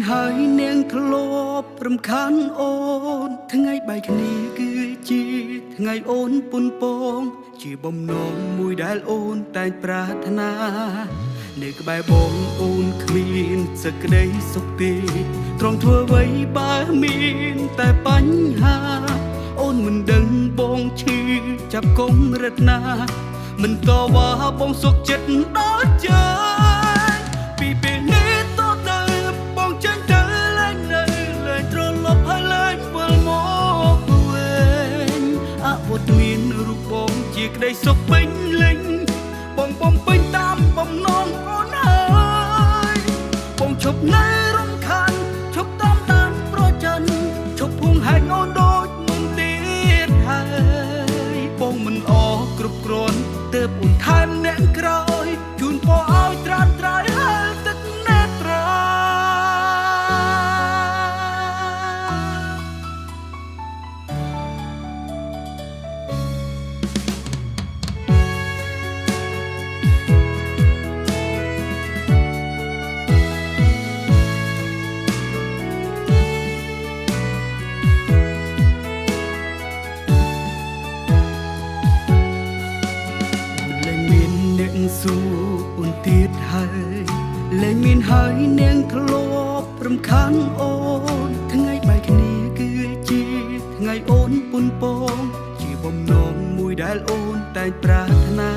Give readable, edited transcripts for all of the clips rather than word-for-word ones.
ហើយនាងធ្លាប់រំខានអូនថ្ងៃបែកគ្នាគឺជាថ្ងៃអូនពុនពងជាបំណងមួយដែលអូនតែងប្រាថ្នានៅក្បែរបងអូនគ្មានសេចក្តីសុខទេត្រង់ធ្វើអ្វីបើមានតែបញ្ហាអូនមិនដឹងបងឈឺចាប់កុំរត់ណាមិនតវ៉ាបងសុខចិត្តដល់ចាពីពេលនេះតទៅបងចាញ់ទៅឡើងនៅលែងត្រឡប់ហើយឡើងវិលមកវិញអវត្តមានរូបបងជាក្តីសុខពេញលេញបងបំពេញតាមបំណងអូនហើយបងឈប់នៅរំខានឈប់តាមដានប្រច័ណ្ឌឈប់ភួងហែងអូនដូចមុនទៀតហើយបងមិនអរគ្រប់គ្រាន់ទើបអូនថែមអ្នកក្រោយជូនពរឲ្យត្រានត្រាយហើយទឹកនេត្រាសួរអូនទៀតហើយលែងមានហើយនាងធ្លាប់រំខានអូនថ្ងៃបែកគ្នាគឺជាថ្ងៃអូនពុនពងជាបំណងមួយដែលអូនតែងប្រាថ្នា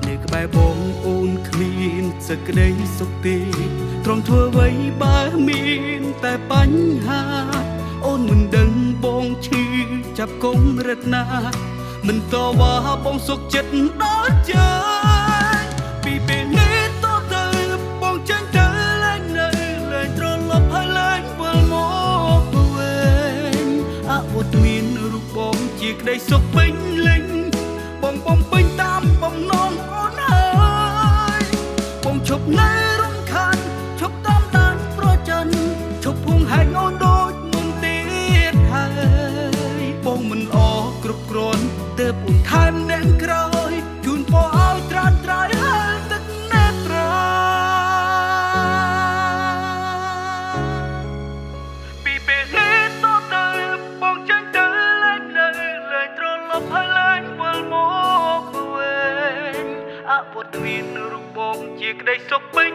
នៅក្បែរបងអូនគ្មានសេចក្តីសុខទេត្រង់ធ្វើអ្វីបើមានតែបញ្ហាអូនមិនដឹងបងឈឺចាប់កុំរត់ណាមិនតវ៉ាបងសុខចិត្តដល់ចាពីពេលនេះតទៅបងចាញ់ទៅឡើងនៅលែងត្រឡប់ហើយឡើងវិលមកវិញអវត្តមានរូបបងជាក្តីសុខពេញលេញបងបំពេញតាមបំណងអូនហើយបងឈប់នៅរំខានឈប់តាមដានប្រច័ណ្ឌឈប់ភួងហែងអូនដូចមុនទៀតហើយបងមិនអរគ្រប់គ្រាន់ទើបអូនថែមអ្នកក្រោយជូនពរឲ្យត្រានត្រាយហើយទឹកនេត្រាពីពេលនេះតទៅបងចាញ់ទៅឡើងនៅលែងត្រឡប់ហើយឡើងវិលមកវិញអវត្តមានរូបបងជាក្តីសុខពេញ